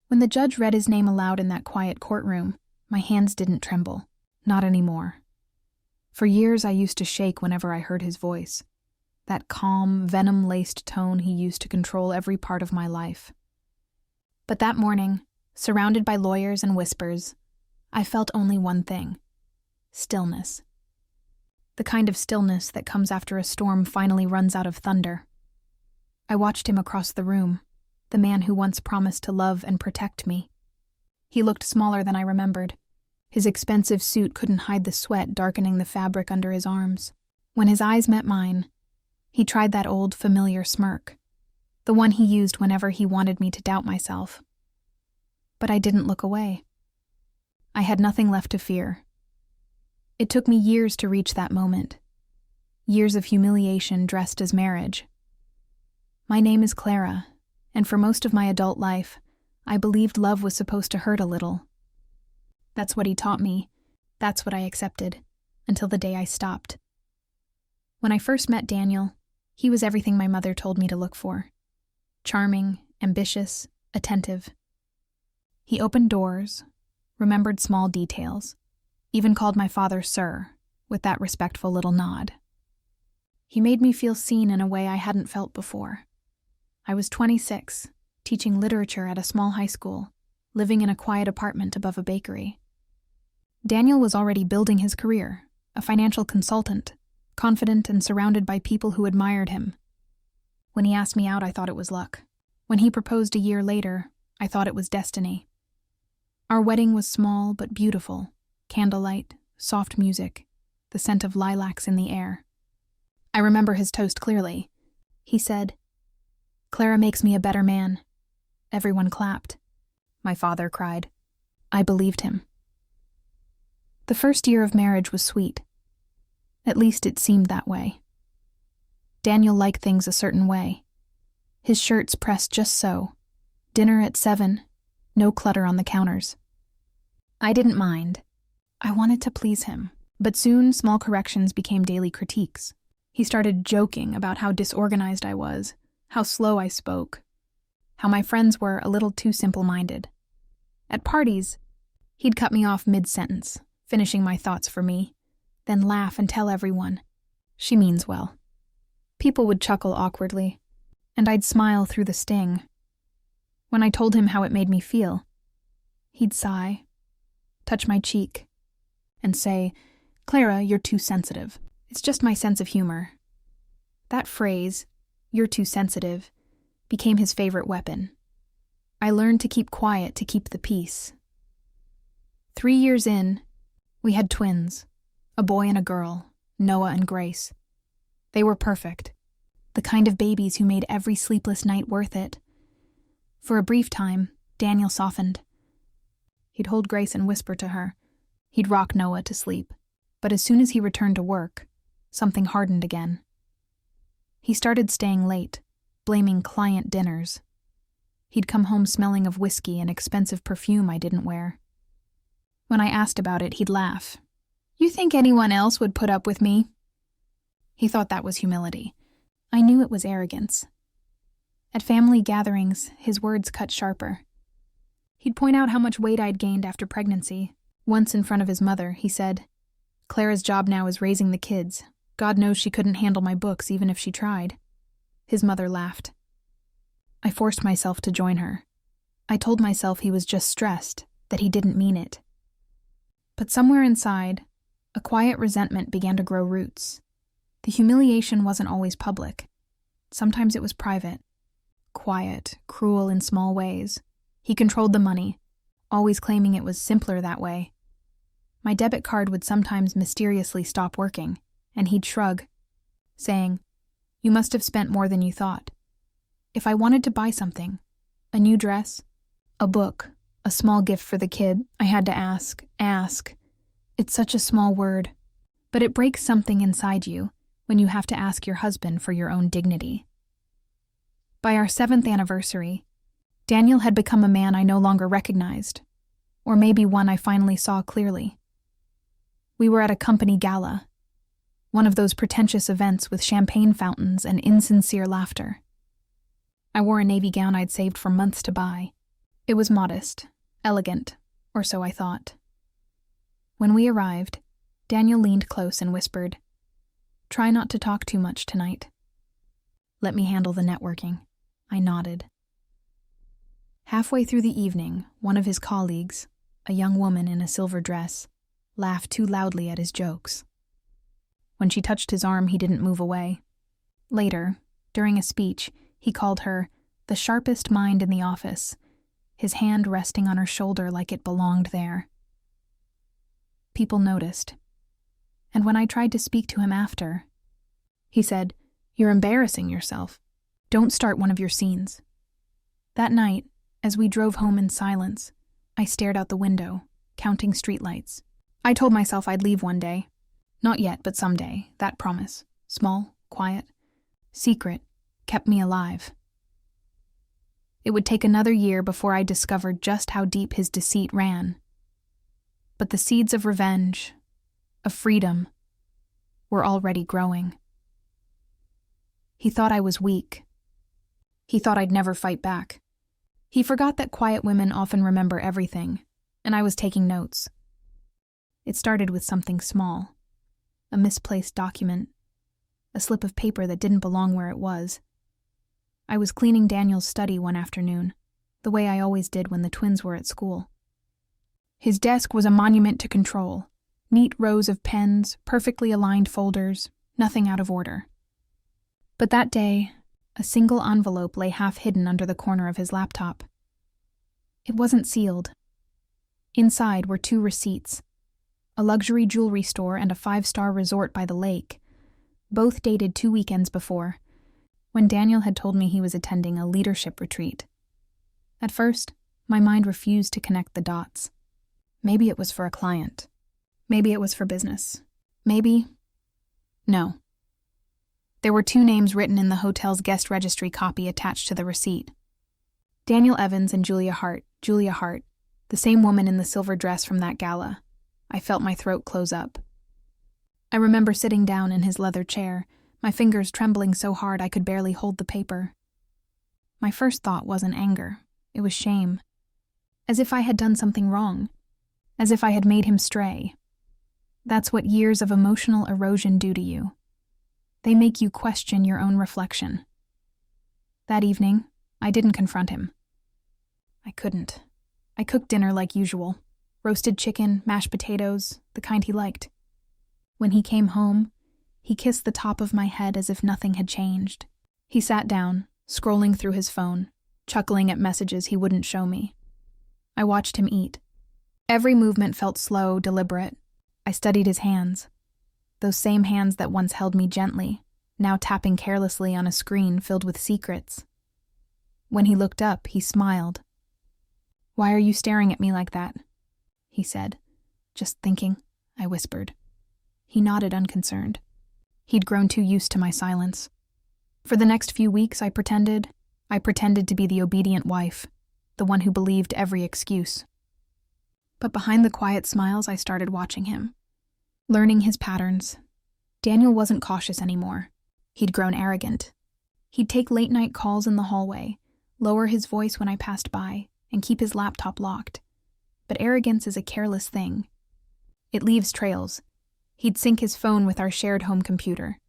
When the judge read his name aloud in that quiet courtroom, my hands didn't tremble. Not anymore. For years I used to shake whenever I heard his voice. That calm, venom-laced tone he used to control every part of my life. But that morning, surrounded by lawyers and whispers, I felt only one thing: stillness. The kind of stillness that comes after a storm finally runs out of thunder. I watched him across the room, the man who once promised to love and protect me. He looked smaller than I remembered. His expensive suit couldn't hide the sweat darkening the fabric under his arms. When his eyes met mine, he tried that old, familiar smirk, the one he used whenever he wanted me to doubt myself. But I didn't look away. I had nothing left to fear. It took me years to reach that moment. Years of humiliation dressed as marriage. My name is Clara, and for most of my adult life, I believed love was supposed to hurt a little. That's what he taught me. That's what I accepted, until the day I stopped. When I first met Daniel, he was everything my mother told me to look for. Charming, ambitious, attentive. He opened doors, remembered small details, even called my father Sir, with that respectful little nod. He made me feel seen in a way I hadn't felt before. I was 26, teaching literature at a small high school, living in a quiet apartment above a bakery. Daniel was already building his career, a financial consultant, confident and surrounded by people who admired him. When he asked me out, I thought it was luck. When he proposed a year later, I thought it was destiny. Our wedding was small but beautiful. Candlelight, soft music, the scent of lilacs in the air. I remember his toast clearly. He said, "Clara makes me a better man." Everyone clapped. My father cried. I believed him. The first year of marriage was sweet. At least it seemed that way. Daniel liked things a certain way. His shirts pressed just so. Dinner at 7, no clutter on the counters. I didn't mind. I wanted to please him, but soon small corrections became daily critiques. He started joking about how disorganized I was, how slow I spoke, how my friends were a little too simple-minded. At parties, he'd cut me off mid-sentence, finishing my thoughts for me, then laugh and tell everyone, "She means well." People would chuckle awkwardly, and I'd smile through the sting. When I told him how it made me feel, he'd sigh, touch my cheek, and say, "Clara, you're too sensitive." It's just my sense of humor. That phrase, "you're too sensitive," became his favorite weapon. I learned to keep quiet to keep the peace. 3 years in, we had twins, a boy and a girl, Noah and Grace. They were perfect, the kind of babies who made every sleepless night worth it. For a brief time, Daniel softened. He'd hold Grace and whisper to her. He'd rock Noah to sleep. But as soon as he returned to work, something hardened again. He started staying late, blaming client dinners. He'd come home smelling of whiskey and expensive perfume I didn't wear. When I asked about it, he'd laugh. "You think anyone else would put up with me?" He thought that was humility. I knew it was arrogance. At family gatherings, his words cut sharper. He'd point out how much weight I'd gained after pregnancy. Once in front of his mother, he said, "Clara's job now is raising the kids. God knows she couldn't handle my books even if she tried." His mother laughed. I forced myself to join her. I told myself he was just stressed, that he didn't mean it. But somewhere inside, a quiet resentment began to grow roots. The humiliation wasn't always public. Sometimes it was private. Quiet, cruel in small ways. He controlled the money, always claiming it was simpler that way. My debit card would sometimes mysteriously stop working, and he'd shrug, saying, "You must have spent more than you thought." If I wanted to buy something, a new dress, a book, a small gift for the kid, I had to ask. It's such a small word, but it breaks something inside you when you have to ask your husband for your own dignity. By our 7th anniversary, Daniel had become a man I no longer recognized, or maybe one I finally saw clearly. We were at a company gala, one of those pretentious events with champagne fountains and insincere laughter. I wore a navy gown I'd saved for months to buy. It was modest, elegant, or so I thought. When we arrived, Daniel leaned close and whispered, "Try not to talk too much tonight." "Let me handle the networking." I nodded. Halfway through the evening, one of his colleagues, a young woman in a silver dress, laughed too loudly at his jokes. When she touched his arm, he didn't move away. Later, during a speech, he called her the sharpest mind in the office, his hand resting on her shoulder like it belonged there. People noticed. And when I tried to speak to him after, he said, "You're embarrassing yourself. Don't start one of your scenes." That night, as we drove home in silence, I stared out the window, counting streetlights. I told myself I'd leave one day. Not yet, but someday. That promise, small, quiet, secret, kept me alive. It would take another year before I discovered just how deep his deceit ran. But the seeds of revenge, of freedom, were already growing. He thought I was weak. He thought I'd never fight back. He forgot that quiet women often remember everything, and I was taking notes. It started with something small, a misplaced document, a slip of paper that didn't belong where it was. I was cleaning Daniel's study one afternoon, the way I always did when the twins were at school. His desk was a monument to control, neat rows of pens, perfectly aligned folders, nothing out of order. But that day, a single envelope lay half-hidden under the corner of his laptop. It wasn't sealed. Inside were 2 receipts, a luxury jewelry store and a 5-star resort by the lake, both dated 2 weekends before, when Daniel had told me he was attending a leadership retreat. At first, my mind refused to connect the dots. Maybe it was for a client. Maybe it was for business. No. There were 2 names written in the hotel's guest registry copy attached to the receipt. Daniel Evans and Julia Hart, the same woman in the silver dress from that gala. I felt my throat close up. I remember sitting down in his leather chair, my fingers trembling so hard I could barely hold the paper. My first thought wasn't anger, it was shame. As if I had done something wrong. As if I had made him stray. That's what years of emotional erosion do to you. They make you question your own reflection. That evening, I didn't confront him. I couldn't. I cooked dinner like usual. Roasted chicken, mashed potatoes, the kind he liked. When he came home, he kissed the top of my head as if nothing had changed. He sat down, scrolling through his phone, chuckling at messages he wouldn't show me. I watched him eat. Every movement felt slow, deliberate. I studied his hands. Those same hands that once held me gently, now tapping carelessly on a screen filled with secrets. When he looked up, he smiled. "Why are you staring at me like that?" he said. "Just thinking," I whispered. He nodded unconcerned. He'd grown too used to my silence. For the next few weeks, I pretended to be the obedient wife, the one who believed every excuse. But behind the quiet smiles, I started watching him, learning his patterns. Daniel wasn't cautious anymore. He'd grown arrogant. He'd take late-night calls in the hallway, lower his voice when I passed by, and keep his laptop locked. But arrogance is a careless thing. It leaves trails. He'd sync his phone with our shared home computer,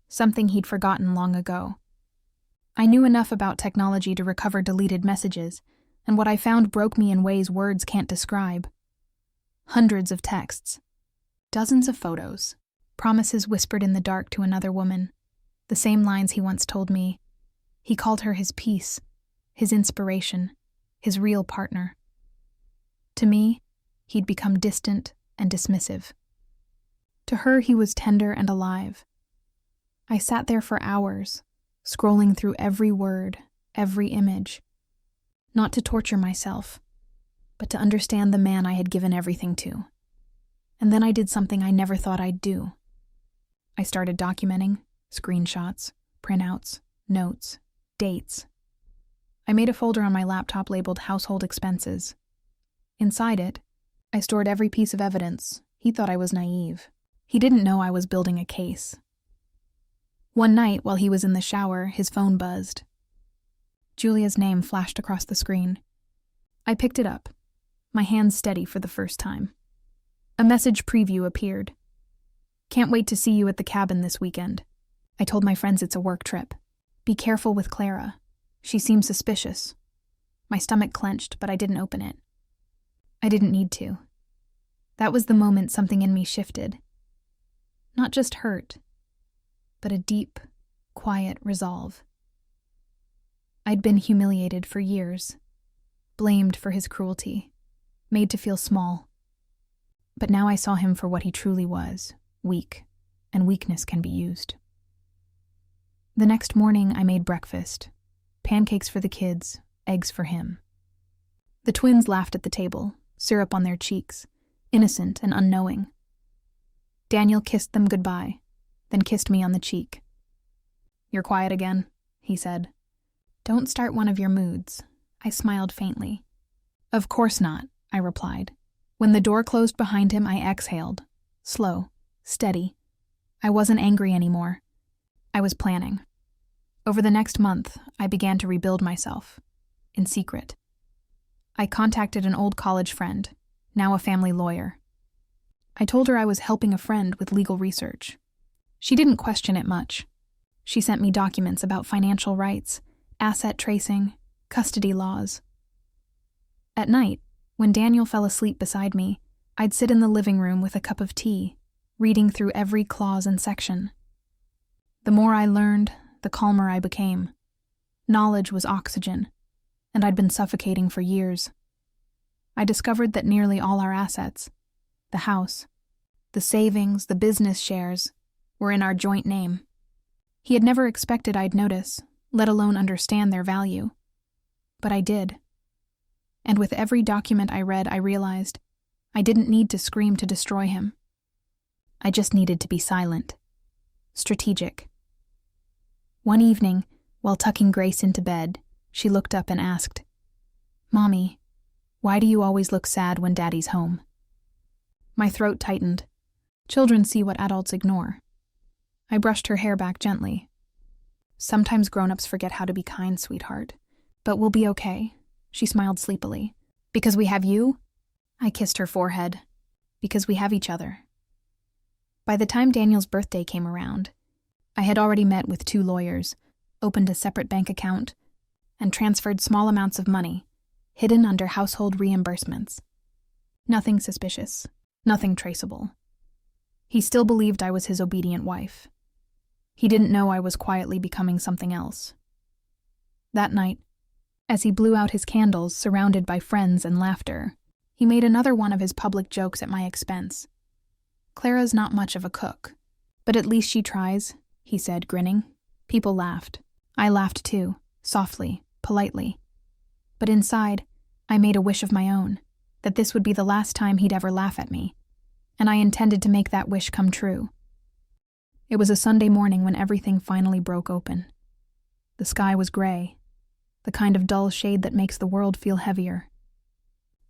something he'd forgotten long ago. I knew enough about technology to recover deleted messages, and what I found broke me in ways words can't describe. Hundreds of texts. Dozens of photos. Promises whispered in the dark to another woman. The same lines he once told me. He called her his peace, his inspiration, his real partner. To me, he'd become distant and dismissive. To her, he was tender and alive. I sat there for hours, scrolling through every word, every image. Not to torture myself, but to understand the man I had given everything to. And then I did something I never thought I'd do. I started documenting, screenshots, printouts, notes, dates. I made a folder on my laptop labeled Household Expenses. Inside it, I stored every piece of evidence. He thought I was naive. He didn't know I was building a case. One night, while he was in the shower, his phone buzzed. Julia's name flashed across the screen. I picked it up, my hands steady for the first time. A message preview appeared. "Can't wait to see you at the cabin this weekend. I told my friends it's a work trip. Be careful with Clara. She seems suspicious." My stomach clenched, but I didn't open it. I didn't need to. That was the moment something in me shifted. Not just hurt, but a deep, quiet resolve. I'd been humiliated for years, blamed for his cruelty, made to feel small. But now I saw him for what he truly was, weak, and weakness can be used. The next morning I made breakfast, pancakes for the kids, eggs for him. The twins laughed at the table, syrup on their cheeks, innocent and unknowing. Daniel kissed them goodbye, then kissed me on the cheek. "You're quiet again," he said. "Don't start one of your moods." I smiled faintly. "Of course not," I replied. When the door closed behind him, I exhaled. Slow, steady. I wasn't angry anymore. I was planning. Over the next month, I began to rebuild myself, in secret. I contacted an old college friend, now a family lawyer. I told her I was helping a friend with legal research. She didn't question it much. She sent me documents about financial rights, asset tracing, custody laws. At night, when Daniel fell asleep beside me, I'd sit in the living room with a cup of tea, reading through every clause and section. The more I learned, the calmer I became. Knowledge was oxygen, and I'd been suffocating for years. I discovered that nearly all our assets, the house, the savings, the business shares, were in our joint name. He had never expected I'd notice, let alone understand their value. But I did. And with every document I read, I realized I didn't need to scream to destroy him. I just needed to be silent, strategic. One evening, while tucking Grace into bed, she looked up and asked, "Mommy, why do you always look sad when Daddy's home?" My throat tightened. Children see what adults ignore. I brushed her hair back gently. "Sometimes grown-ups forget how to be kind, sweetheart. But we'll be okay." She smiled sleepily. "Because we have you?" I kissed her forehead. "Because we have each other." By the time Daniel's birthday came around, I had already met with 2 lawyers, opened a separate bank account, and transferred small amounts of money, hidden under household reimbursements. Nothing suspicious, nothing traceable. He still believed I was his obedient wife. He didn't know I was quietly becoming something else. That night, as he blew out his candles surrounded by friends and laughter, he made another one of his public jokes at my expense. "Clara's not much of a cook, but at least she tries," he said, grinning. People laughed. I laughed too, softly, politely. But inside, I made a wish of my own, that this would be the last time he'd ever laugh at me, and I intended to make that wish come true. It was a Sunday morning when everything finally broke open. The sky was gray, the kind of dull shade that makes the world feel heavier.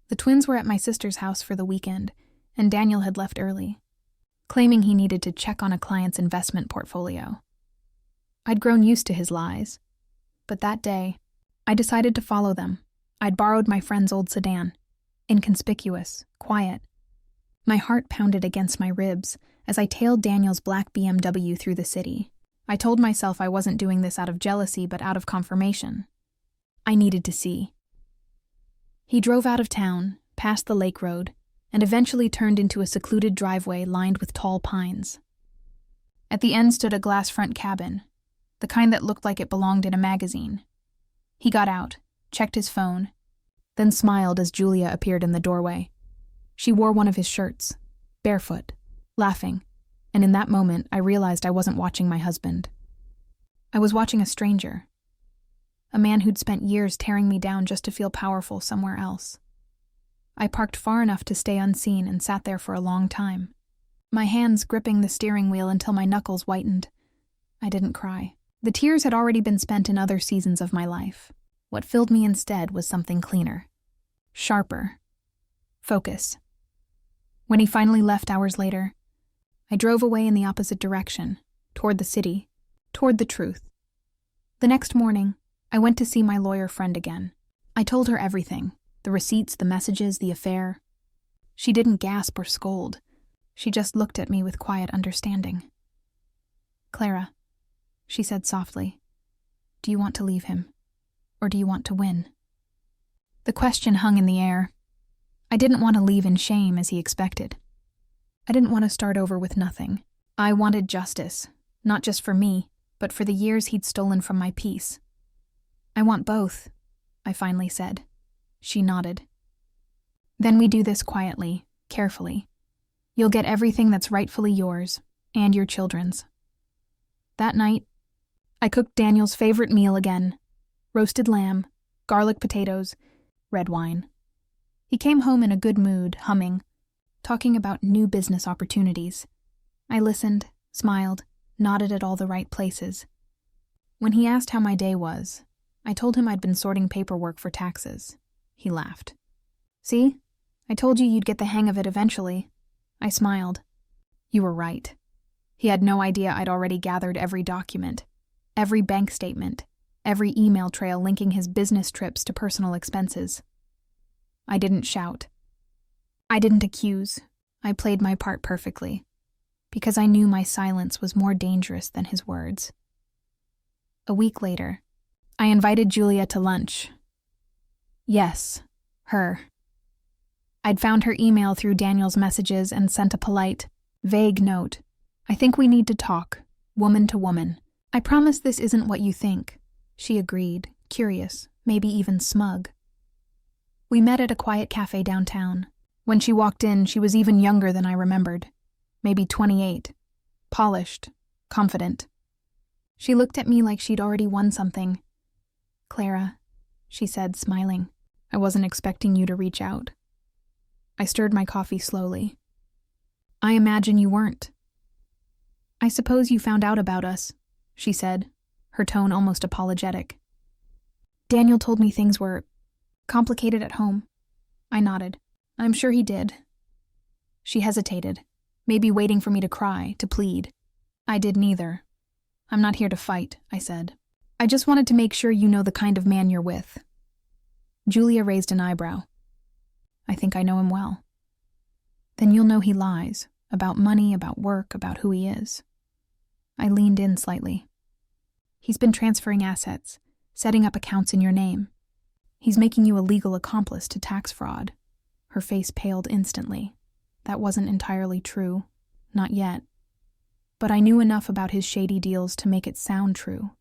The twins were at my sister's house for the weekend, and Daniel had left early, claiming he needed to check on a client's investment portfolio. I'd grown used to his lies, but that day, I decided to follow them. I'd borrowed my friend's old sedan, inconspicuous, quiet. My heart pounded against my ribs as I tailed Daniel's black BMW through the city. I told myself I wasn't doing this out of jealousy but out of confirmation. I needed to see. He drove out of town, past the lake road, and eventually turned into a secluded driveway lined with tall pines. At the end stood a glass front cabin, the kind that looked like it belonged in a magazine. He got out, checked his phone, then smiled as Julia appeared in the doorway. She wore one of his shirts, barefoot, laughing, and in that moment I realized I wasn't watching my husband. I was watching a stranger, a man who'd spent years tearing me down just to feel powerful somewhere else. I parked far enough to stay unseen and sat there for a long time, my hands gripping the steering wheel until my knuckles whitened. I didn't cry. The tears had already been spent in other seasons of my life. What filled me instead was something cleaner, sharper, focus. When he finally left hours later, I drove away in the opposite direction, toward the city, toward the truth. The next morning, I went to see my lawyer friend again. I told her everything, The receipts, the messages, the affair. She didn't gasp or scold. She just looked at me with quiet understanding. "Clara," she said softly, "do you want to leave him? Or do you want to win?" The question hung in the air. I didn't want to leave in shame as he expected. I didn't want to start over with nothing. I wanted justice, not just for me, but for the years he'd stolen from my peace. "I want both," I finally said. She nodded. "Then we do this quietly, carefully. You'll get everything that's rightfully yours, and your children's." That night, I cooked Daniel's favorite meal again: roasted lamb, garlic potatoes, red wine. He came home in a good mood, humming, talking about new business opportunities. I listened, smiled, nodded at all the right places. When he asked how my day was, I told him I'd been sorting paperwork for taxes. He laughed. "See? I told you you'd get the hang of it eventually." I smiled. You were right. He had no idea I'd already gathered every document, every bank statement, every email trail linking his business trips to personal expenses. I didn't shout. I didn't accuse. I played my part perfectly, because I knew my silence was more dangerous than his words. A week later, I invited Julia to lunch. Yes, her. I'd found her email through Daniel's messages and sent a polite, vague note. "I think we need to talk, woman to woman. I promise this isn't what you think." She agreed, curious, maybe even smug. We met at a quiet cafe downtown. When she walked in, she was even younger than I remembered. Maybe 28. Polished, confident. She looked at me like she'd already won something. "Clara," she said, smiling, "I wasn't expecting you to reach out." I stirred my coffee slowly. "I imagine you weren't." "I suppose you found out about us," she said, her tone almost apologetic. "Daniel told me things were complicated at home." I nodded. "I'm sure he did." She hesitated, maybe waiting for me to cry, to plead. I did neither. "I'm not here to fight," I said. "I just wanted to make sure you know the kind of man you're with." Julia raised an eyebrow. "I think I know him well." "Then you'll know he lies, about money, about work, about who he is." I leaned in slightly. "He's been transferring assets, setting up accounts in your name. He's making you a legal accomplice to tax fraud." Her face paled instantly. That wasn't entirely true. Not yet. But I knew enough about his shady deals to make it sound true.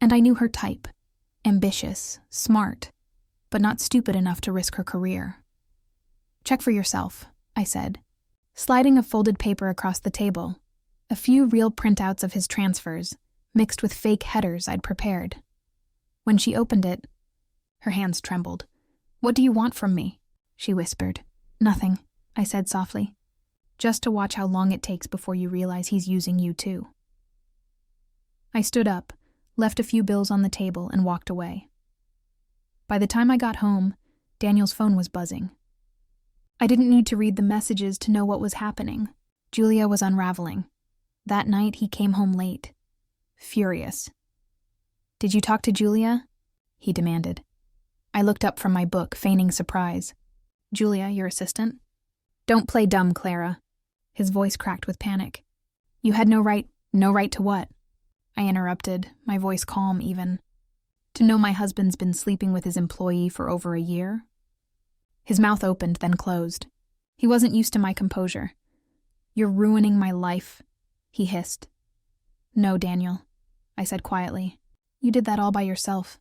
And I knew her type. Ambitious, smart, but not stupid enough to risk her career. "Check for yourself," I said, sliding a folded paper across the table. A few real printouts of his transfers, mixed with fake headers I'd prepared. When she opened it, her hands trembled. "What do you want from me?" she whispered. "Nothing," I said softly. "Just to watch how long it takes before you realize he's using you too." I stood up, left a few bills on the table, and walked away. By the time I got home, Daniel's phone was buzzing. I didn't need to read the messages to know what was happening. Julia was unraveling. That night, he came home late. Furious. "Did you talk to Julia?" he demanded. I looked up from my book, feigning surprise. "Julia, your assistant?" "Don't play dumb, Clara." His voice cracked with panic. "You had no right to what?" I interrupted, my voice calm even. "To know my husband's been sleeping with his employee for over a year?" His mouth opened, then closed. He wasn't used to my composure. "You're ruining my life," he hissed. "No, Daniel," I said quietly. "You did that all by yourself."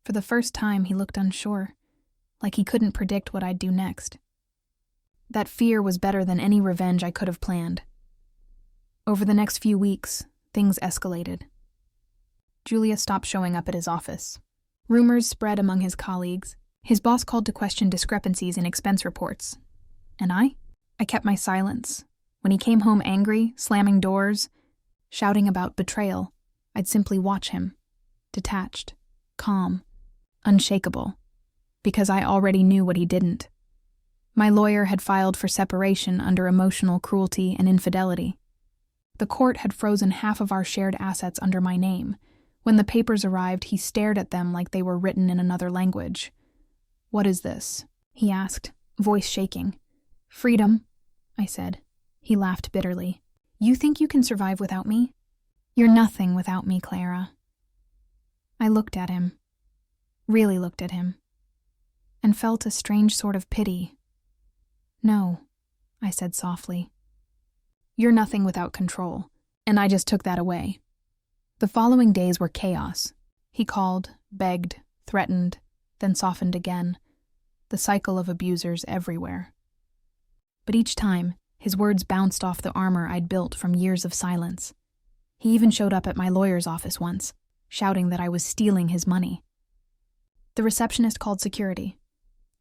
For the first time, he looked unsure, like he couldn't predict what I'd do next. That fear was better than any revenge I could have planned. Over the next few weeks, things escalated. Julia stopped showing up at his office. Rumors spread among his colleagues. His boss called to question discrepancies in expense reports. And I kept my silence. When he came home angry, slamming doors, shouting about betrayal, I'd simply watch him, detached, calm, unshakable, because I already knew what he didn't. My lawyer had filed for separation under emotional cruelty and infidelity. The court had frozen half of our shared assets under my name. When the papers arrived, he stared at them like they were written in another language. "What is this?" he asked, voice shaking. "Freedom," I said. He laughed bitterly. "You think you can survive without me? You're nothing without me, Clara." I looked at him, really looked at him, and felt a strange sort of pity. "No," I said softly. "You're nothing without control, and I just took that away." The following days were chaos. He called, begged, threatened, then softened again, the cycle of abusers everywhere. But each time, his words bounced off the armor I'd built from years of silence. He even showed up at my lawyer's office once, shouting that I was stealing his money. The receptionist called security,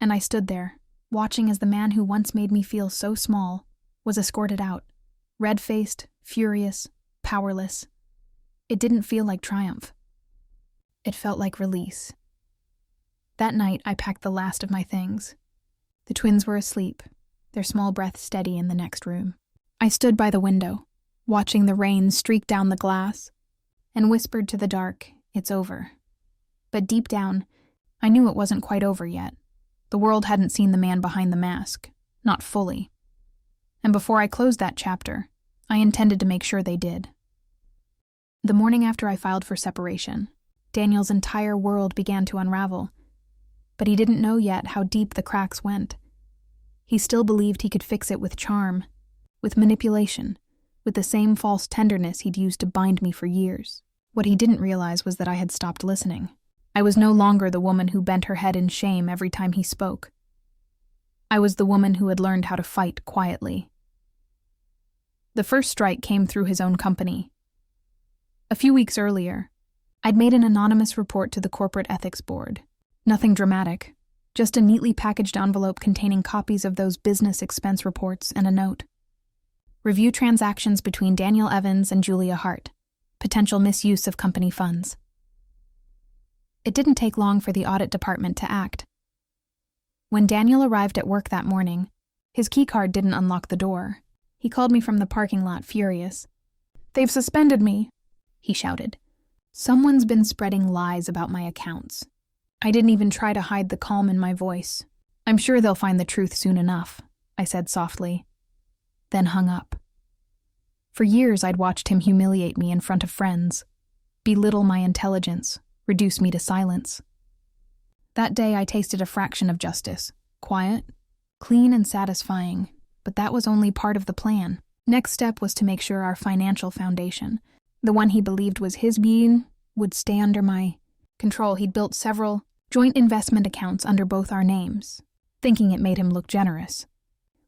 and I stood there, watching as the man who once made me feel so small was escorted out, red-faced, furious, powerless. It didn't feel like triumph. It felt like release. That night, I packed the last of my things. The twins were asleep, their small breaths steady in the next room. I stood by the window, watching the rain streak down the glass, and whispered to the dark, "It's over." But deep down, I knew it wasn't quite over yet. The world hadn't seen the man behind the mask, not fully. And before I closed that chapter, I intended to make sure they did. The morning after I filed for separation, Daniel's entire world began to unravel, but he didn't know yet how deep the cracks went. He still believed he could fix it with charm, with manipulation, with the same false tenderness he'd used to bind me for years. What he didn't realize was that I had stopped listening. I was no longer the woman who bent her head in shame every time he spoke. I was the woman who had learned how to fight quietly. The first strike came through his own company. A few weeks earlier, I'd made an anonymous report to the corporate ethics board. Nothing dramatic, just a neatly packaged envelope containing copies of those business expense reports and a note. Review transactions between Daniel Evans and Julia Hart. Potential misuse of company funds. It didn't take long for the audit department to act. When Daniel arrived at work that morning, his keycard didn't unlock the door. He called me from the parking lot, furious. "They've suspended me," he shouted. "Someone's been spreading lies about my accounts." I didn't even try to hide the calm in my voice. "I'm sure they'll find the truth soon enough," I said softly, then hung up. For years I'd watched him humiliate me in front of friends, belittle my intelligence, reduce me to silence. That day I tasted a fraction of justice, quiet, clean and satisfying, but that was only part of the plan. Next step was to make sure our financial foundation, the one he believed was his being, would stay under my control. He'd built several joint investment accounts under both our names, thinking it made him look generous.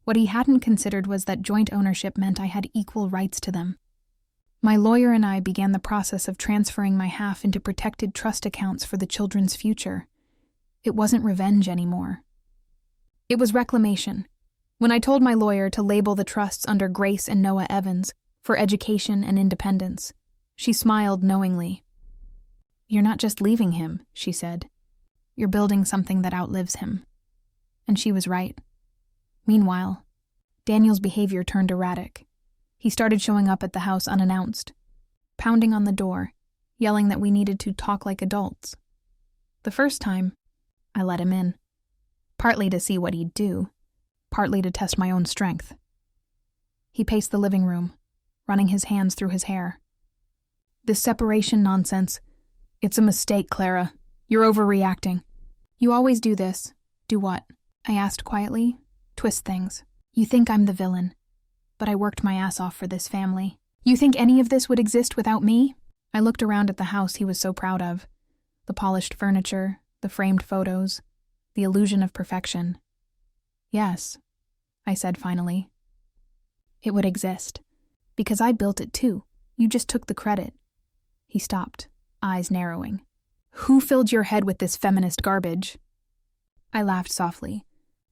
What he hadn't considered was that joint ownership meant I had equal rights to them. My lawyer and I began the process of transferring my half into protected trust accounts for the children's future. It wasn't revenge anymore. It was reclamation. When I told my lawyer to label the trusts under Grace and Noah Evans for education and independence, she smiled knowingly. "You're not just leaving him," she said. "You're building something that outlives him." And she was right. Meanwhile, Daniel's behavior turned erratic. He started showing up at the house unannounced, pounding on the door, yelling that we needed to talk like adults. The first time, I let him in, partly to see what he'd do, partly to test my own strength. He paced the living room, running his hands through his hair. "This separation nonsense, it's a mistake, Clara. You're overreacting." "You always do this." "Do what?" I asked quietly. "Twist things. You think I'm the villain, but I worked my ass off for this family. You think any of this would exist without me?" I looked around at the house he was so proud of. The polished furniture, the framed photos, the illusion of perfection. "Yes," I said finally. "It would exist. Because I built it too. You just took the credit." He stopped, eyes narrowing. "Who filled your head with this feminist garbage?" I laughed softly.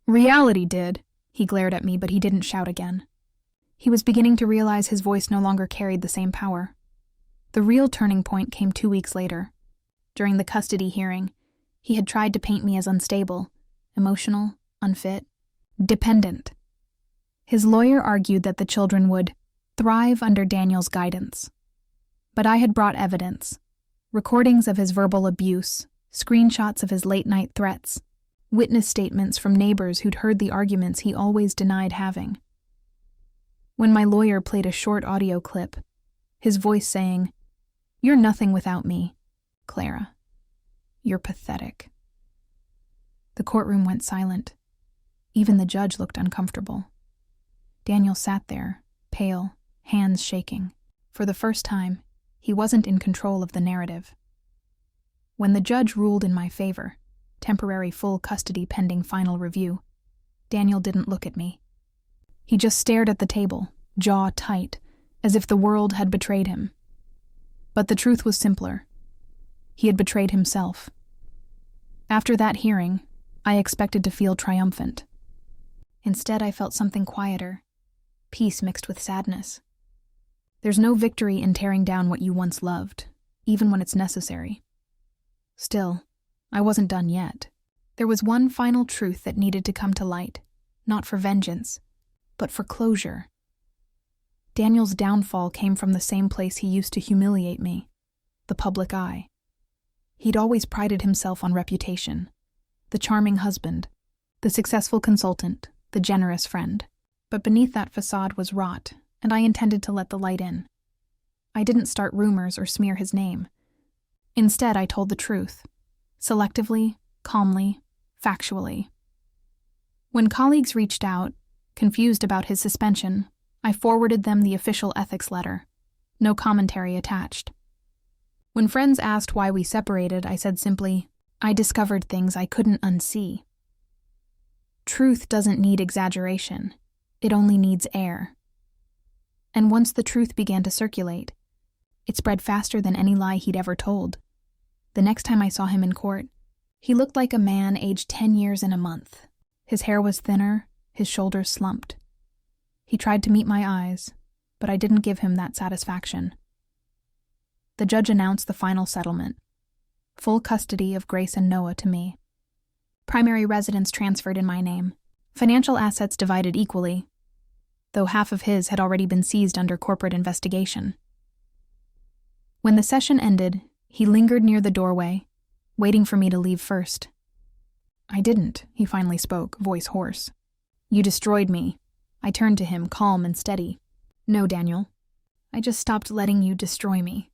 "Reality did." He glared at me, but he didn't shout again. He was beginning to realize his voice no longer carried the same power. The real turning point came 2 weeks later. During the custody hearing, he had tried to paint me as unstable, emotional, unfit, dependent. His lawyer argued that the children would thrive under Daniel's guidance. But I had brought evidence, recordings of his verbal abuse, screenshots of his late-night threats, witness statements from neighbors who'd heard the arguments he always denied having. When my lawyer played a short audio clip, his voice saying, "You're nothing without me, Clara. You're pathetic." The courtroom went silent. Even the judge looked uncomfortable. Daniel sat there, pale, hands shaking. For the first time, he wasn't in control of the narrative. When the judge ruled in my favor, temporary full custody pending final review, Daniel didn't look at me. He just stared at the table, jaw tight, as if the world had betrayed him. But the truth was simpler. He had betrayed himself. After that hearing, I expected to feel triumphant. Instead, I felt something quieter, peace mixed with sadness. There's no victory in tearing down what you once loved, even when it's necessary. Still, I wasn't done yet. There was one final truth that needed to come to light, not for vengeance, but for closure. Daniel's downfall came from the same place he used to humiliate me, the public eye. He'd always prided himself on reputation, the charming husband, the successful consultant, the generous friend. But beneath that facade was rot, and I intended to let the light in. I didn't start rumors or smear his name. Instead, I told the truth, selectively, calmly, factually. When colleagues reached out, confused about his suspension, I forwarded them the official ethics letter, no commentary attached. When friends asked why we separated, I said simply, "I discovered things I couldn't unsee." Truth doesn't need exaggeration. It only needs air. And once the truth began to circulate, it spread faster than any lie he'd ever told. The next time I saw him in court, he looked like a man aged 10 years in a month. His hair was thinner, his shoulders slumped. He tried to meet my eyes, but I didn't give him that satisfaction. The judge announced the final settlement. Full custody of Grace and Noah to me. Primary residence transferred in my name. Financial assets divided equally, though half of his had already been seized under corporate investigation. When the session ended, he lingered near the doorway, waiting for me to leave first. "I didn't," he finally spoke, voice hoarse. "You destroyed me." I turned to him, calm and steady. "No, Daniel. I just stopped letting you destroy me."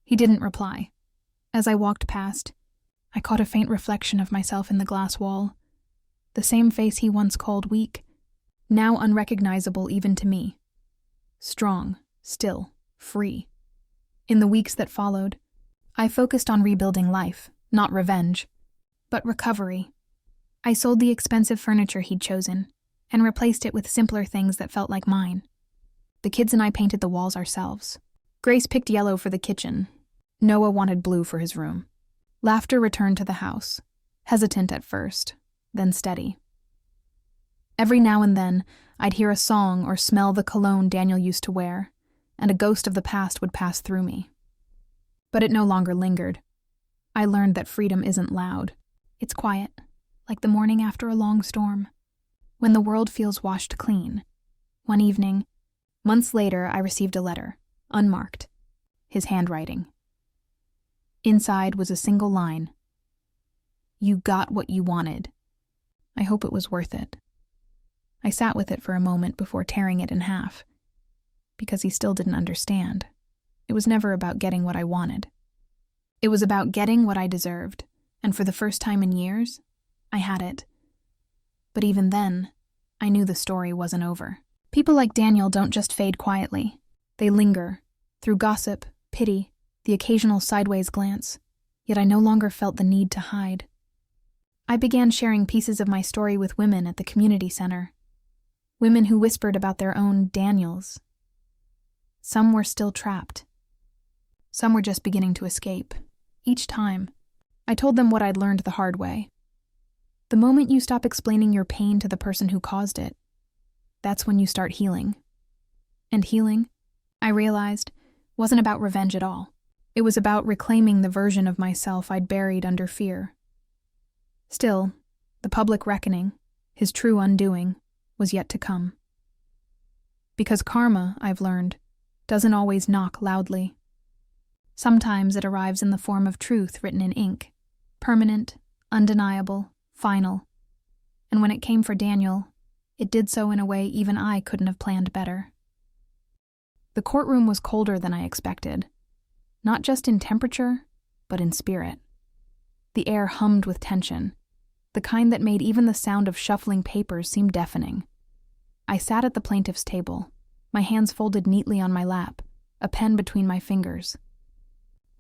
He didn't reply. As I walked past, I caught a faint reflection of myself in the glass wall. The same face he once called weak, now unrecognizable even to me. Strong, still, free. In the weeks that followed, I focused on rebuilding life, not revenge, but recovery. I sold the expensive furniture he'd chosen, and replaced it with simpler things that felt like mine. The kids and I painted the walls ourselves. Grace picked yellow for the kitchen. Noah wanted blue for his room. Laughter returned to the house, hesitant at first, then steady. Every now and then, I'd hear a song or smell the cologne Daniel used to wear, and a ghost of the past would pass through me. But it no longer lingered. I learned that freedom isn't loud. It's quiet, like the morning after a long storm. When the world feels washed clean. One evening, months later, I received a letter, unmarked, his handwriting. Inside was a single line. "You got what you wanted." I hope it was worth it. I sat with it for a moment before tearing it in half, because he still didn't understand. It was never about getting what I wanted. It was about getting what I deserved, and for the first time in years, I had it. But even then, I knew the story wasn't over. People like Daniel don't just fade quietly. They linger, through gossip, pity, the occasional sideways glance, yet I no longer felt the need to hide. I began sharing pieces of my story with women at the community center. Women who whispered about their own Daniels. Some were still trapped. Some were just beginning to escape. Each time, I told them what I'd learned the hard way. The moment you stop explaining your pain to the person who caused it, that's when you start healing. And healing, I realized, wasn't about revenge at all. It was about reclaiming the version of myself I'd buried under fear. Still, the public reckoning, his true undoing, was yet to come. Because karma, I've learned, doesn't always knock loudly. Sometimes it arrives in the form of truth written in ink, permanent, undeniable, final. And when it came for Daniel, it did so in a way even I couldn't have planned better. The courtroom was colder than I expected, not just in temperature, but in spirit. The air hummed with tension, the kind that made even the sound of shuffling papers seem deafening. I sat at the plaintiff's table, my hands folded neatly on my lap, a pen between my fingers.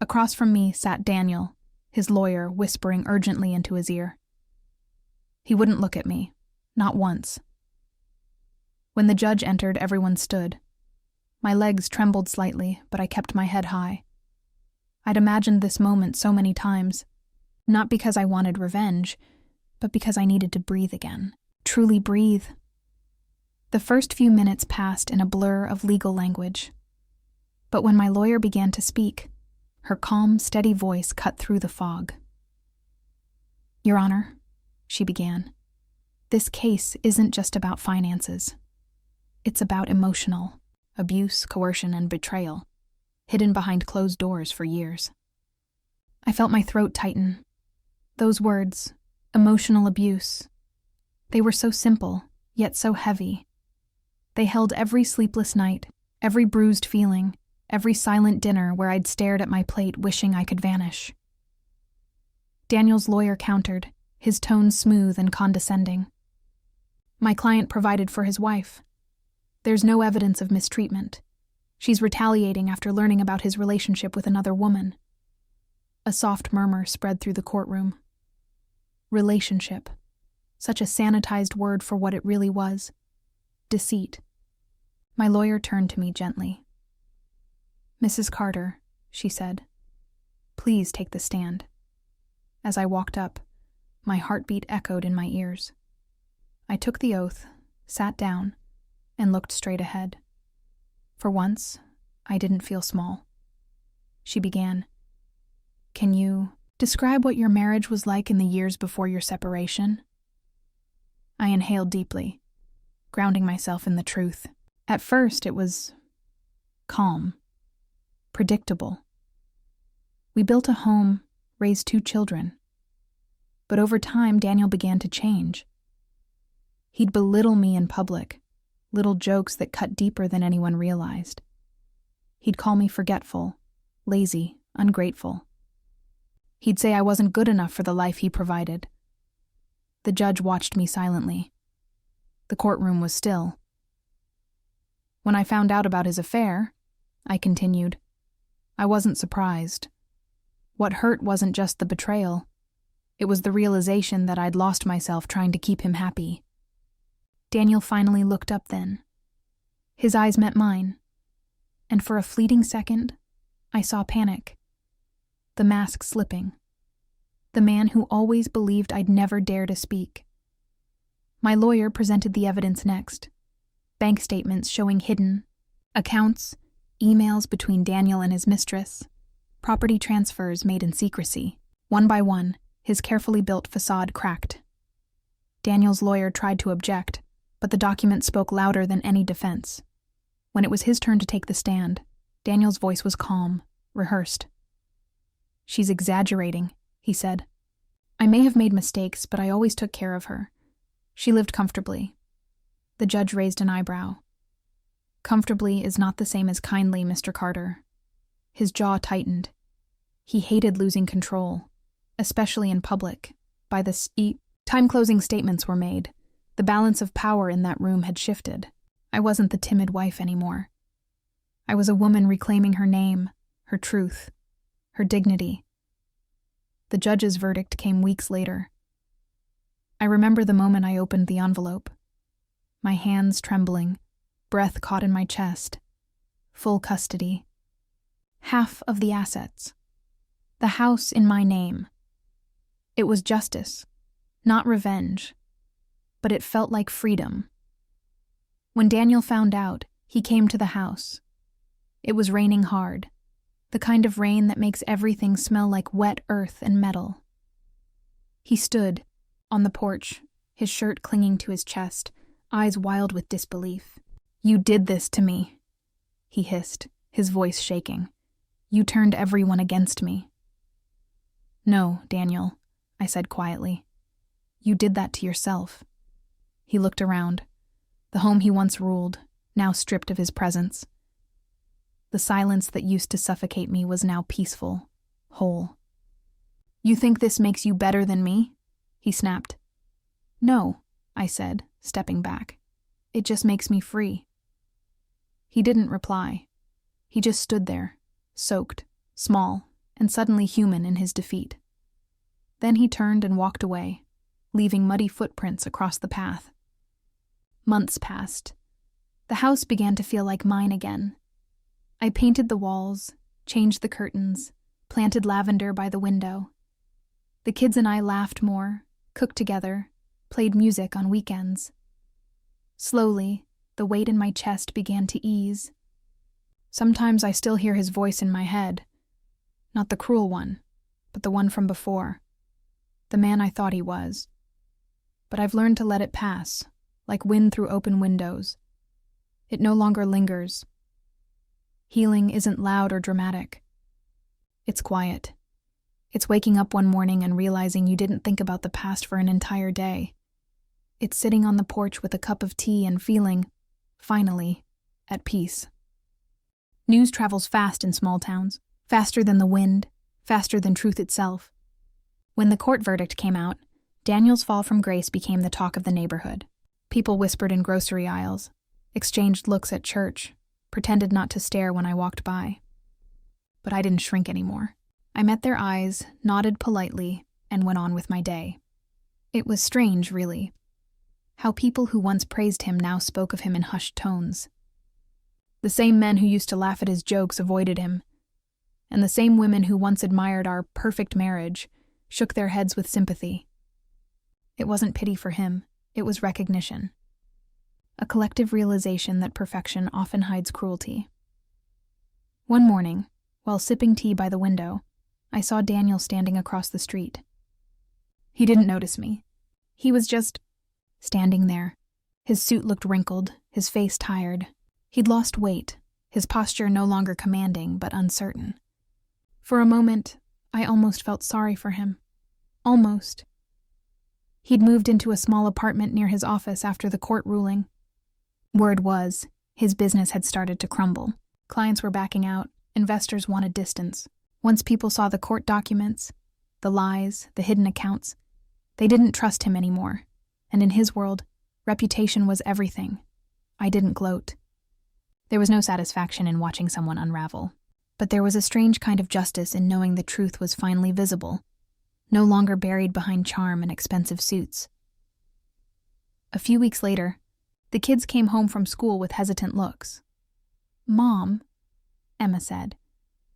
Across from me sat Daniel, his lawyer whispering urgently into his ear. He wouldn't look at me, not once. When the judge entered, everyone stood. My legs trembled slightly, but I kept my head high. I'd imagined this moment so many times, not because I wanted revenge, but because I needed to breathe again. Truly breathe. The first few minutes passed in a blur of legal language. But when my lawyer began to speak, her calm, steady voice cut through the fog. "Your Honor," she began, "this case isn't just about finances. It's about emotional abuse, coercion, and betrayal, hidden behind closed doors for years." I felt my throat tighten. Those words, emotional abuse, they were so simple, yet so heavy. They held every sleepless night, every bruised feeling, every silent dinner where I'd stared at my plate wishing I could vanish. Daniel's lawyer countered, his tone smooth and condescending. "My client provided for his wife. There's no evidence of mistreatment. She's retaliating after learning about his relationship with another woman." A soft murmur spread through the courtroom. Relationship. Such a sanitized word for what it really was. Deceit. My lawyer turned to me gently. "Mrs. Carter," she said, "please take the stand." As I walked up, my heartbeat echoed in my ears. I took the oath, sat down, and looked straight ahead. For once, I didn't feel small. She began, "Can you describe what your marriage was like in the years before your separation?" I inhaled deeply, grounding myself in the truth. At first, it was calm, predictable. We built a home, raised 2 children. But over time, Daniel began to change. He'd belittle me in public, little jokes that cut deeper than anyone realized. He'd call me forgetful, lazy, ungrateful. He'd say I wasn't good enough for the life he provided. The judge watched me silently. The courtroom was still. When I found out about his affair, I continued, I wasn't surprised. What hurt wasn't just the betrayal. It was the realization that I'd lost myself trying to keep him happy. Daniel finally looked up then. His eyes met mine, and for a fleeting second, I saw panic. The mask slipping. The man who always believed I'd never dare to speak. My lawyer presented the evidence next. Bank statements showing hidden accounts, emails between Daniel and his mistress, property transfers made in secrecy. One by one, his carefully built facade cracked. Daniel's lawyer tried to object, but the document spoke louder than any defense. When it was his turn to take the stand, Daniel's voice was calm, rehearsed. "She's exaggerating," he said. "I may have made mistakes, but I always took care of her. She lived comfortably." The judge raised an eyebrow. "Comfortably is not the same as kindly, Mr. Carter." His jaw tightened. He hated losing control, especially in public. By the time closing statements were made, the balance of power in that room had shifted. I wasn't the timid wife anymore. I was a woman reclaiming her name, her truth, her dignity. The judge's verdict came weeks later. I remember the moment I opened the envelope. My hands trembling, breath caught in my chest. Full custody. Half of the assets. The house in my name. It was justice, not revenge, but it felt like freedom. When Daniel found out, he came to the house. It was raining hard, the kind of rain that makes everything smell like wet earth and metal. He stood on the porch, his shirt clinging to his chest, eyes wild with disbelief. "You did this to me," he hissed, his voice shaking. "You turned everyone against me." "No, Daniel," I said quietly. You did that to yourself." He looked around. The home he once ruled, now stripped of his presence. The silence that used to suffocate me was now peaceful, whole. "You think this makes you better than me?" he snapped. "No," I said, stepping back. "It just makes me free." He didn't reply. He just stood there, soaked, small, and suddenly human in his defeat. Then he turned and walked away, leaving muddy footprints across the path. Months passed. The house began to feel like mine again. I painted the walls, changed the curtains, planted lavender by the window. The kids and I laughed more, cooked together, played music on weekends. Slowly, the weight in my chest began to ease. Sometimes I still hear his voice in my head. Not the cruel one, but the one from before. The man I thought he was. But I've learned to let it pass, like wind through open windows. It no longer lingers. Healing isn't loud or dramatic. It's quiet. It's waking up one morning and realizing you didn't think about the past for an entire day. It's sitting on the porch with a cup of tea and feeling, finally, at peace. News travels fast in small towns, faster than the wind, faster than truth itself. When the court verdict came out, Daniel's fall from grace became the talk of the neighborhood. People whispered in grocery aisles, exchanged looks at church, pretended not to stare when I walked by. But I didn't shrink anymore. I met their eyes, nodded politely, and went on with my day. It was strange, really, how people who once praised him now spoke of him in hushed tones. The same men who used to laugh at his jokes avoided him, and the same women who once admired our perfect marriage shook their heads with sympathy. It wasn't pity for him, it was recognition. A collective realization that perfection often hides cruelty. One morning, while sipping tea by the window, I saw Daniel standing across the street. He didn't notice me. He was just standing there. His suit looked wrinkled, his face tired. He'd lost weight, his posture no longer commanding but uncertain. For a moment, I almost felt sorry for him. Almost. He'd moved into a small apartment near his office after the court ruling. Word was, his business had started to crumble. Clients were backing out, investors wanted distance. Once people saw the court documents, the lies, the hidden accounts, they didn't trust him anymore. And in his world, reputation was everything. I didn't gloat. There was no satisfaction in watching someone unravel. But there was a strange kind of justice in knowing the truth was finally visible, no longer buried behind charm and expensive suits. A few weeks later, the kids came home from school with hesitant looks. "Mom," Emma said,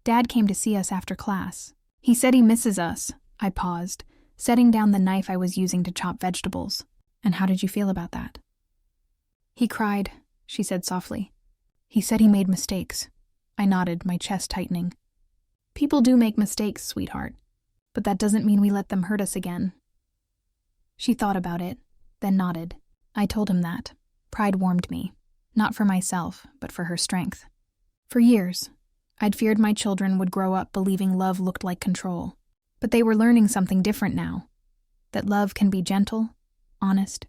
"Dad came to see us after class. He said he misses us." I paused, setting down the knife I was using to chop vegetables. "And how did you feel about that?" "He cried," she said softly. "He said he made mistakes." I nodded, my chest tightening. "People do make mistakes, sweetheart, but that doesn't mean we let them hurt us again." She thought about it, then nodded. I told him that. Pride warmed me, not for myself, but for her strength. For years, I'd feared my children would grow up believing love looked like control. But they were learning something different now, that love can be gentle, honest,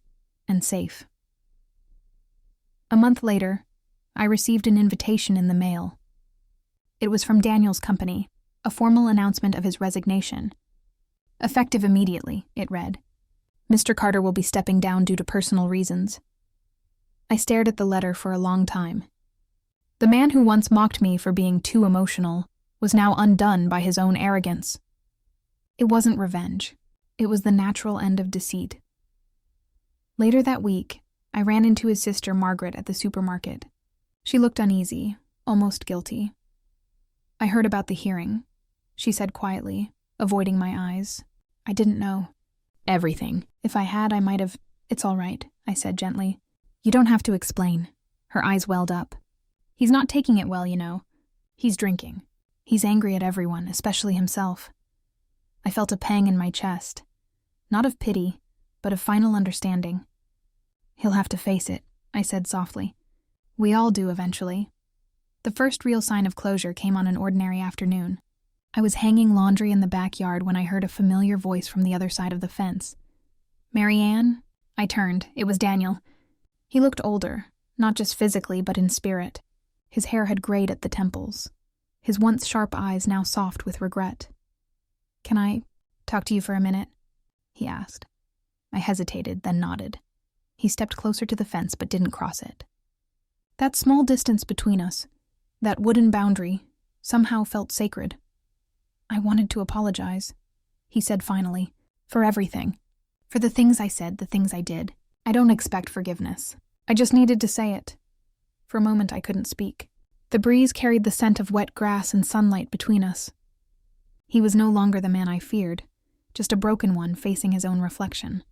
and safe. A month later, I received an invitation in the mail. It was from Daniel's company, a formal announcement of his resignation. Effective immediately, it read. "Mr. Carter will be stepping down due to personal reasons." I stared at the letter for a long time. The man who once mocked me for being too emotional was now undone by his own arrogance. It wasn't revenge. It was the natural end of deceit. Later that week, I ran into his sister Margaret at the supermarket. She looked uneasy, almost guilty. "I heard about the hearing," she said quietly, avoiding my eyes. "I didn't know." "Everything. If I had, I might have—" "It's all right," I said gently. "You don't have to explain." Her eyes welled up. "He's not taking it well, you know. He's drinking. He's angry at everyone, especially himself." I felt a pang in my chest. Not of pity, but of final understanding. "He'll have to face it," I said softly. "We all do eventually." The first real sign of closure came on an ordinary afternoon. I was hanging laundry in the backyard when I heard a familiar voice from the other side of the fence. Marianne? I turned. It was Daniel. He looked older, not just physically but in spirit. His hair had grayed at the temples, his once sharp eyes now soft with regret. "Can I talk to you for a minute?" he asked. I hesitated, then nodded. He stepped closer to the fence but didn't cross it. That small distance between us, that wooden boundary, somehow felt sacred. "I wanted to apologize," he said finally, "for everything. For the things I said, the things I did. I don't expect forgiveness. I just needed to say it." For a moment I couldn't speak. The breeze carried the scent of wet grass and sunlight between us. He was no longer the man I feared, just a broken one facing his own reflection.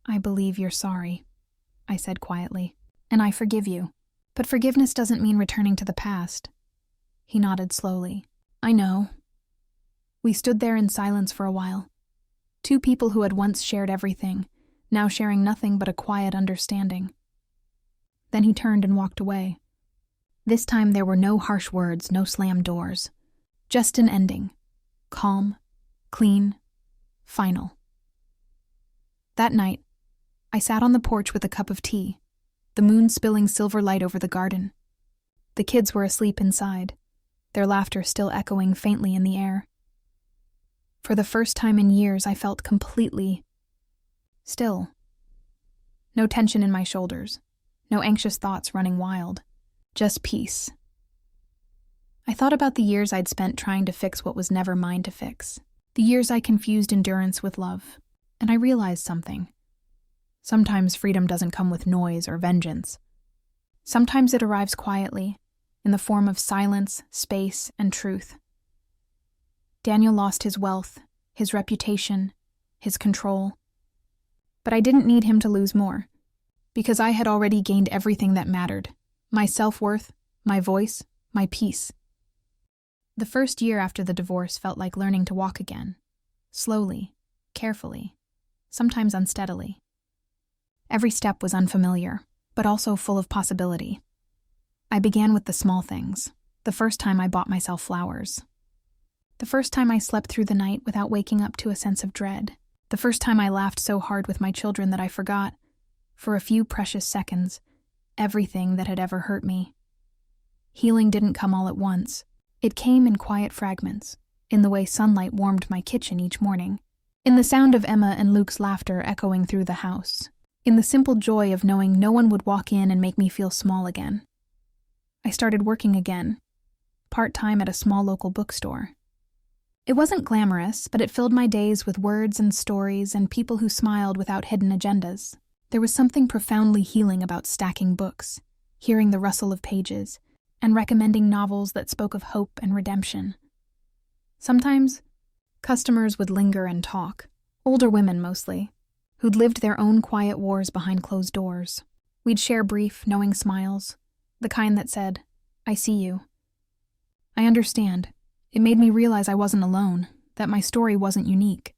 "I believe you're sorry," I said quietly, "and I forgive you. But forgiveness doesn't mean returning to the past." He nodded slowly. "I know." We stood there in silence for a while. Two people who had once shared everything, now sharing nothing but a quiet understanding. Then he turned and walked away. This time there were no harsh words, no slammed doors. Just an ending. Calm, clean, final. That night, I sat on the porch with a cup of tea, the moon spilling silver light over the garden. The kids were asleep inside, their laughter still echoing faintly in the air. For the first time in years, I felt completely still. No tension in my shoulders, no anxious thoughts running wild, just peace. I thought about the years I'd spent trying to fix what was never mine to fix, the years I confused endurance with love, and I realized something. Sometimes freedom doesn't come with noise or vengeance. Sometimes it arrives quietly, in the form of silence, space, and truth. Daniel lost his wealth, his reputation, his control. But I didn't need him to lose more, because I had already gained everything that mattered: my self-worth, my voice, my peace. The first year after the divorce felt like learning to walk again, slowly, carefully, sometimes unsteadily. Every step was unfamiliar, but also full of possibility. I began with the small things. The first time I bought myself flowers. The first time I slept through the night without waking up to a sense of dread. The first time I laughed so hard with my children that I forgot, for a few precious seconds, everything that had ever hurt me. Healing didn't come all at once. It came in quiet fragments, in the way sunlight warmed my kitchen each morning, in the sound of Emma and Luke's laughter echoing through the house, in the simple joy of knowing no one would walk in and make me feel small again. I started working again, part-time at a small local bookstore. It wasn't glamorous, but it filled my days with words and stories and people who smiled without hidden agendas. There was something profoundly healing about stacking books, hearing the rustle of pages, and recommending novels that spoke of hope and redemption. Sometimes, customers would linger and talk, older women mostly, who'd lived their own quiet wars behind closed doors. We'd share brief, knowing smiles, the kind that said, "I see you. I understand." It made me realize I wasn't alone, that my story wasn't unique.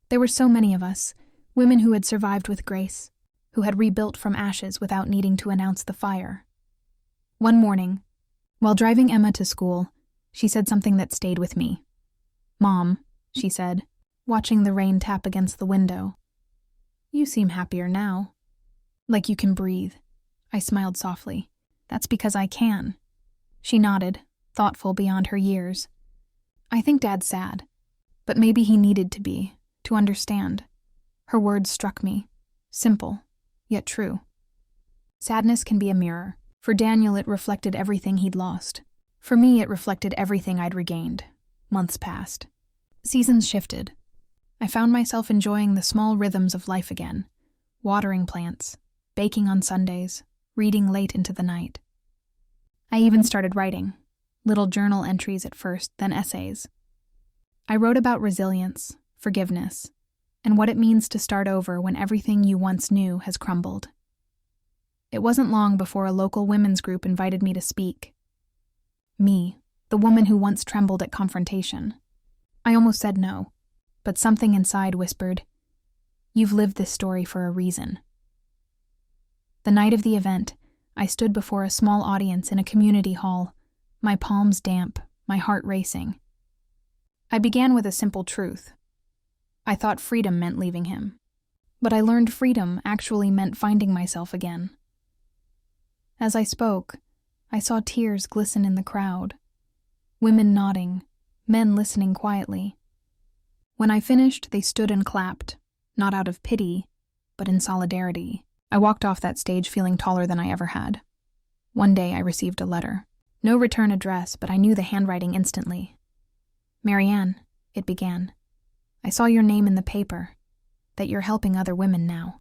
There were so many of us, women who had survived with grace, who had rebuilt from ashes without needing to announce the fire. One morning, while driving Emma to school, she said something that stayed with me. "Mom," she said, watching the rain tap against the window, "you seem happier now. Like you can breathe." I smiled softly. "That's because I can." She nodded, thoughtful beyond her years. "I think Dad's sad, but maybe he needed to be, to understand." Her words struck me, simple, yet true. Sadness can be a mirror. For Daniel, it reflected everything he'd lost. For me, it reflected everything I'd regained. Months passed. Seasons shifted. I found myself enjoying the small rhythms of life again, watering plants, baking on Sundays, reading late into the night. I even started writing. Little journal entries at first, then essays. I wrote about resilience, forgiveness, and what it means to start over when everything you once knew has crumbled. It wasn't long before a local women's group invited me to speak. Me, the woman who once trembled at confrontation. I almost said no, but something inside whispered, "You've lived this story for a reason." The night of the event, I stood before a small audience in a community hall, my palms damp, my heart racing. I began with a simple truth. I thought freedom meant leaving him. But I learned freedom actually meant finding myself again. As I spoke, I saw tears glisten in the crowd, women nodding, men listening quietly. When I finished, they stood and clapped, not out of pity, but in solidarity. I walked off that stage feeling taller than I ever had. One day I received a letter. No return address, but I knew the handwriting instantly. "Marianne," it began, "I saw your name in the paper, that you're helping other women now.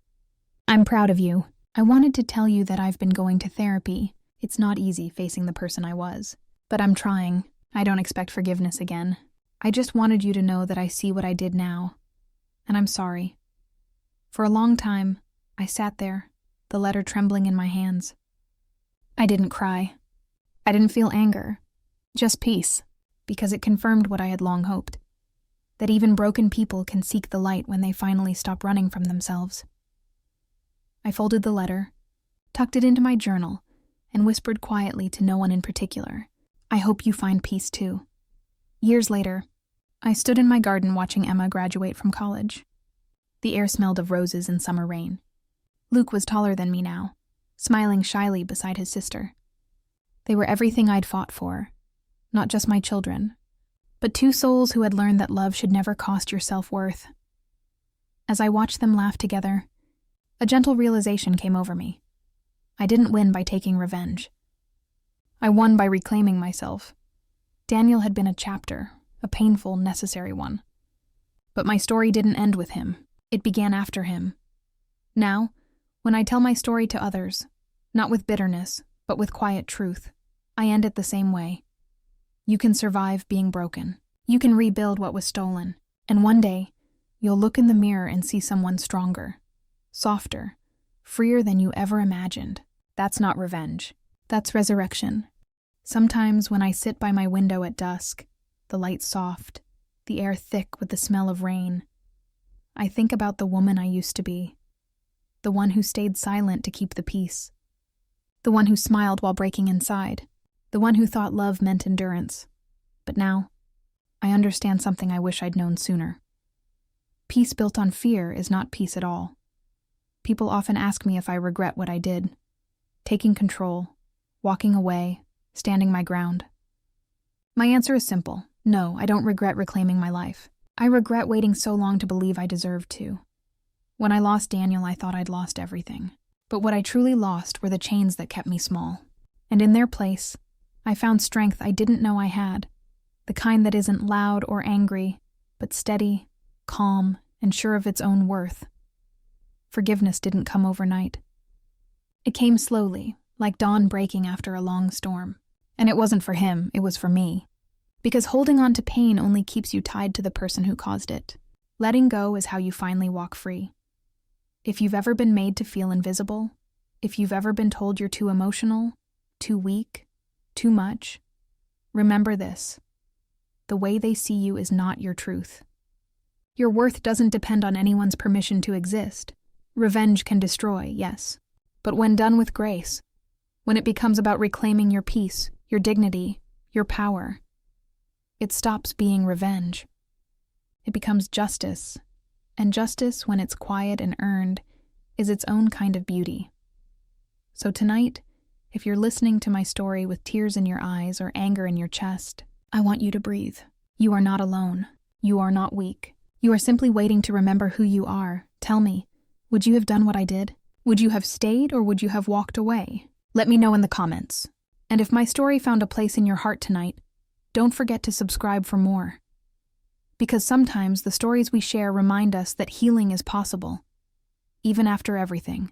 I'm proud of you. I wanted to tell you that I've been going to therapy. It's not easy facing the person I was, but I'm trying. I don't expect forgiveness again. I just wanted you to know that I see what I did now, and I'm sorry." For a long time, I sat there, the letter trembling in my hands. I didn't cry. I didn't feel anger, just peace, because it confirmed what I had long hoped, that even broken people can seek the light when they finally stop running from themselves. I folded the letter, tucked it into my journal, and whispered quietly to no one in particular, "I hope you find peace too." Years later, I stood in my garden watching Emma graduate from college. The air smelled of roses and summer rain. Luke was taller than me now, smiling shyly beside his sister. They were everything I'd fought for, not just my children, but two souls who had learned that love should never cost your self-worth. As I watched them laugh together, a gentle realization came over me. I didn't win by taking revenge. I won by reclaiming myself. Daniel had been a chapter, a painful, necessary one. But my story didn't end with him. It began after him. Now, when I tell my story to others, not with bitterness, but with quiet truth, I end it the same way. You can survive being broken. You can rebuild what was stolen. And one day, you'll look in the mirror and see someone stronger, softer, freer than you ever imagined. That's not revenge. That's resurrection. Sometimes when I sit by my window at dusk, the light soft, the air thick with the smell of rain, I think about the woman I used to be, the one who stayed silent to keep the peace, the one who smiled while breaking inside, the one who thought love meant endurance. But now, I understand something I wish I'd known sooner. Peace built on fear is not peace at all. People often ask me if I regret what I did, taking control, walking away, standing my ground. My answer is simple. No, I don't regret reclaiming my life. I regret waiting so long to believe I deserved to. When I lost Daniel, I thought I'd lost everything. But what I truly lost were the chains that kept me small. And in their place, I found strength I didn't know I had. The kind that isn't loud or angry, but steady, calm, and sure of its own worth. Forgiveness didn't come overnight. It came slowly, like dawn breaking after a long storm. And it wasn't for him, it was for me. Because holding on to pain only keeps you tied to the person who caused it. Letting go is how you finally walk free. If you've ever been made to feel invisible, if you've ever been told you're too emotional, too weak, too much, remember this. The way they see you is not your truth. Your worth doesn't depend on anyone's permission to exist. Revenge can destroy, yes. But when done with grace, when it becomes about reclaiming your peace, your dignity, your power, it stops being revenge. It becomes justice. And justice, when it's quiet and earned, is its own kind of beauty. So tonight, if you're listening to my story with tears in your eyes or anger in your chest, I want you to breathe. You are not alone. You are not weak. You are simply waiting to remember who you are. Tell me, would you have done what I did? Would you have stayed or would you have walked away? Let me know in the comments. And if my story found a place in your heart tonight, don't forget to subscribe for more. Because sometimes the stories we share remind us that healing is possible, even after everything.